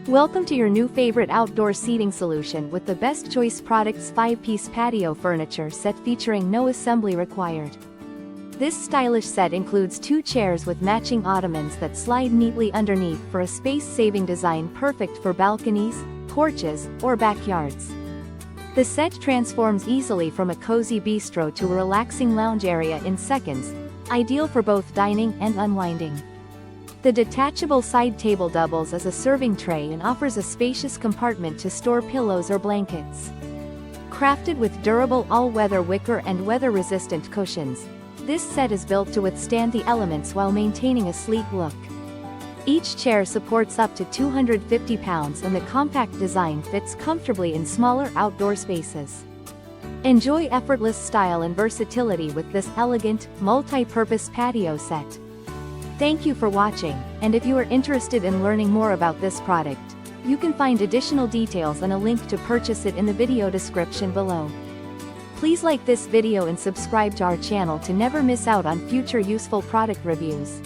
Welcome to your new favorite outdoor seating solution with the Best Choice Products 5-piece patio furniture set featuring no assembly required. This stylish set includes 2 chairs with matching ottomans that slide neatly underneath for a space-saving design perfect for balconies, porches, or backyards. The set transforms easily from a cozy bistro to a relaxing lounge area in seconds, ideal for both dining and unwinding. The detachable side table doubles as a serving tray and offers a spacious compartment to store pillows or blankets. Crafted with durable all-weather wicker and weather-resistant cushions, this set is built to withstand the elements while maintaining a sleek look. Each chair supports up to 250 pounds and the compact design fits comfortably in smaller outdoor spaces. Enjoy effortless style and versatility with this elegant, multi-purpose patio set. Thank you for watching, and if you are interested in learning more about this product, you can find additional details and a link to purchase it in the video description below. Please like this video and subscribe to our channel to never miss out on future useful product reviews.